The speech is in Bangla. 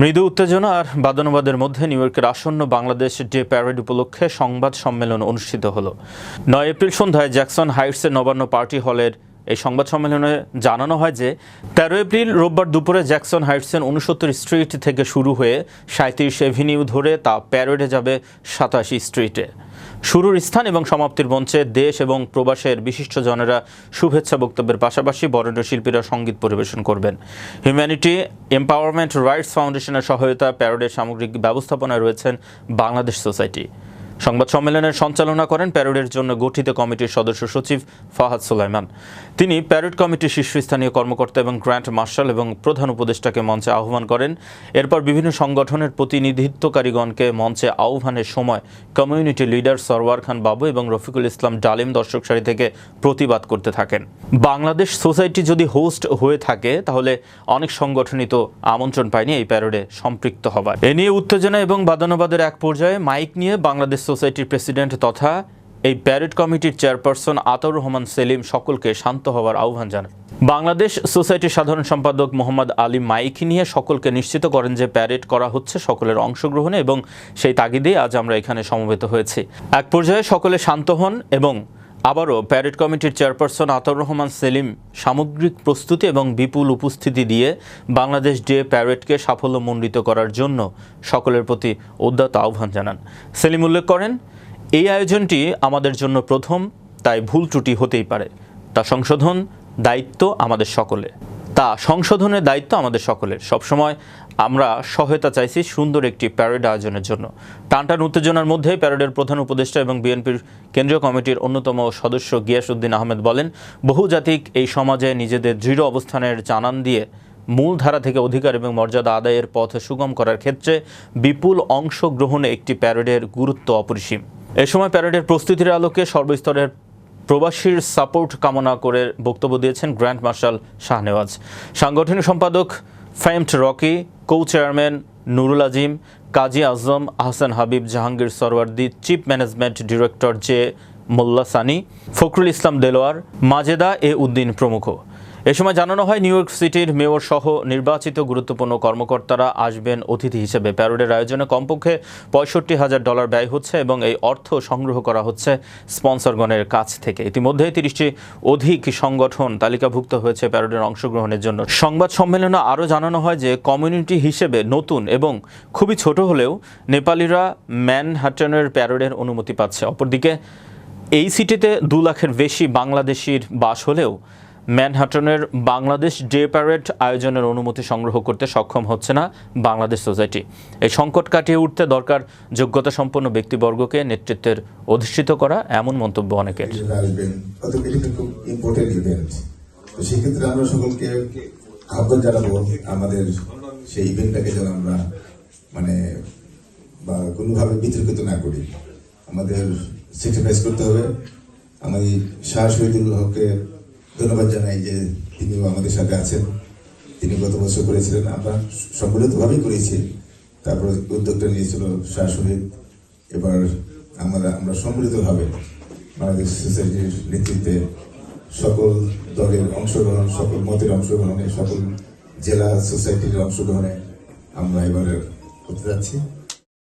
মৃদু উত্তেজনা আর বাদানুবাদের মধ্যে নিউ ইয়র্কের আসন্ন বাংলাদেশ ডে প্যারেড উপলক্ষে সংবাদ সম্মেলন অনুষ্ঠিত হলো। 9 এপ্রিল সন্ধ্যায় জ্যাকসন হাইটসের নবান্ন পার্টি হলের এই সংবাদ সম্মেলনে জানানো হয় যে 13 এপ্রিল রোববার দুপুরে জ্যাকসন হাইটসের 69 স্ট্রিট থেকে শুরু হয়ে 37 এভিনিউ ধরে তা প্যারেডে যাবে 87 স্ট্রিটে। শুরুর স্থান এবং সমাপ্তির মঞ্চে দেশ এবং প্রবাসের বিশিষ্টজনেরা শুভেচ্ছা বক্তব্যের পাশাপাশি বরেণ্য শিল্পীরা সঙ্গীত পরিবেশন করবেন। হিউম্যানিটি এম্পাওয়ারমেন্ট রাইটস ফাউন্ডেশনের সহায়তা প্যারেডের সামগ্রিক ব্যবস্থাপনায় রয়েছেন বাংলাদেশ সোসাইটি। সংবাদ সম্মেলনের সঞ্চালনা করেন প্যারেডের জন্য গঠিত কমিটির সদস্য সচিব ফাহাদ সুলাইমান। তিনি প্যারেড কমিটির শীর্ষস্থানীয় কর্মকর্তা এবং গ্র্যান্ড মার্শাল এবং প্রধান উপদেষ্টাকে মঞ্চে আহ্বান করেন। এরপর বিভিন্ন সংগঠনের প্রতিনিধিত্বকারীগণকে মঞ্চে আহ্বানের সময় কমিউনিটি লিডার সরওয়ার খান বাবু এবং রফিকুল ইসলাম ডালিম দর্শক সারি থেকে প্রতিবাদ করতে থাকেন। বাংলাদেশ সোসাইটি যদি হোস্ট হয়ে থাকে তাহলে অনেক সংগঠনই তো আমন্ত্রণ পায়নি এই প্যারেডে সম্পৃক্ত হবার। এ নিয়ে উত্তেজনা এবং বাদানুবাদের এক পর্যায়ে মাইক নিয়ে বাংলাদেশ সোসাইটির প্রেসিডেন্ট তথা এই প্যারেড কমিটির চেয়ারপারসন আতাউর রহমান সেলিম সকলকে শান্ত হওয়ার আহ্বান জানান। বাংলাদেশ সোসাইটির সাধারণ সম্পাদক মোহাম্মদ আলী মাইক নিয়ে সকলকে নিশ্চিত করেন যে প্যারেড করা হচ্ছে সকলের অংশগ্রহণে এবং সেই তাগিদেই আজ আমরা এখানে সমবেত হয়েছি। এক পর্যায়ে সকলে শান্ত হন এবং আবারও প্যারেড কমিটির চেয়ারপারসন আতাউর রহমান সেলিম সামগ্রিক প্রস্তুতি এবং বিপুল উপস্থিতি দিয়ে বাংলাদেশ ডে প্যারেডকে সাফল্যমণ্ডিত করার জন্য সকলের প্রতি উদাত্ত আহ্বান জানান। সেলিম উল্লেখ করেন, এই আয়োজনটি আমাদের জন্য প্রথম, তাই ভুল ত্রুটি হতেই পারে। তা সংশোধনের দায়িত্ব আমাদের সকলের। সবসময় আমরা সহায়তা চাইছি সুন্দর একটি প্যারেড আয়োজনের জন্য। টানটান উত্তেজনার মধ্যে প্যারেডের প্রধান উপদেষ্টা এবং বিএনপির কেন্দ্রীয় কমিটির অন্যতম সদস্য গিয়াসউদ্দিন আহমেদ বলেন, বহুজাতিক এই সমাজে নিজেদের দৃঢ় অবস্থানের জানান দিয়ে মূল ধারা থেকে অধিকার এবং মর্যাদা আদায়ের পথ সুগম করার ক্ষেত্রে বিপুল অংশগ্রহণে একটি প্যারেডের গুরুত্ব অপরিসীম। এ সময় প্যারেডের প্রস্তুতির আলোকে সর্বস্তরের প্রবাসীর সাপোর্ট কামনা করে বক্তব্য দিয়েছেন গ্র্যান্ড মার্শাল শাহনেওয়াজ, সাংগঠনিক সম্পাদক ফেমড Rocky, co chairman Nurul Azim, Kazi Azam Ahsan Habib, Jahangir Sarwardi, chief management director J Molla Sunny, Fakhrul Islam Delwar, Majeda A Uddin প্রমুখ। এ সময় জানানো হয় নিউ ইয়র্ক সিটির মেয়র সহ নির্বাচিত গুরুত্বপূর্ণ কর্মকর্তারা আসবেন অতিথি হিসেবে। প্যারেডের আয়োজনে কমপক্ষে $65,000 ব্যয় হচ্ছে এবং এই অর্থ সংগ্রহ করা হচ্ছে স্পন্সরগণের কাছ থেকে। ইতিমধ্যে 30টি অধিক সংগঠন তালিকাভুক্ত হয়েছে প্যারেডের অংশগ্রহণের জন্য। সংবাদ সম্মেলনে আরও জানানো হয় যে কমিউনিটি হিসেবে নতুন এবং খুবই ছোট হলেও নেপালিরা ম্যানহাটনের প্যারেডের অনুমতি পাচ্ছে। অপরদিকে এই সিটিতে 2 লাখের বেশি বাংলাদেশির বাস হলেও ম্যানহাটনের বাংলাদেশ ডে প্যারেড আয়োজনের অনুমতি সংগ্রহ করতে সক্ষম হচ্ছে না বাংলাদেশ সোসাইটি। এই সংকট কাটিয়ে উঠতে দরকার যোগ্যতা সম্পন্ন ব্যক্তিবর্গকে নেতৃত্বের অধিষ্ঠিত করা, এমন মন্তব্য অনেকের। সেক্ষেত্রে আমরা সকলকে আহ্বান জানাবো আমাদের সেই ইভেন্টটাকে যেন আমরা বা কোনোভাবে বিতর্কিত না করি। আমাদের স্যাক্রিফাইস করতে হবে। আমি শাহ শহীদুল হককে ধন্যবাদ জানাই যে তিনিও আমাদের সাথে আছেন। তিনি গত বছর করেছিলেন, আমরা সম্মিলিতভাবেই করেছি। তারপর উদ্যোগটা নিয়েছিল শাহ শহীদ। এবার আমরা সম্মিলিতভাবে বাংলাদেশ সোসাইটির নেতৃত্বে সকল দলের অংশগ্রহণ, সকল মতের অংশগ্রহণে, সকল জেলা সোসাইটির অংশগ্রহণে আমরা এবার করতে যাচ্ছি।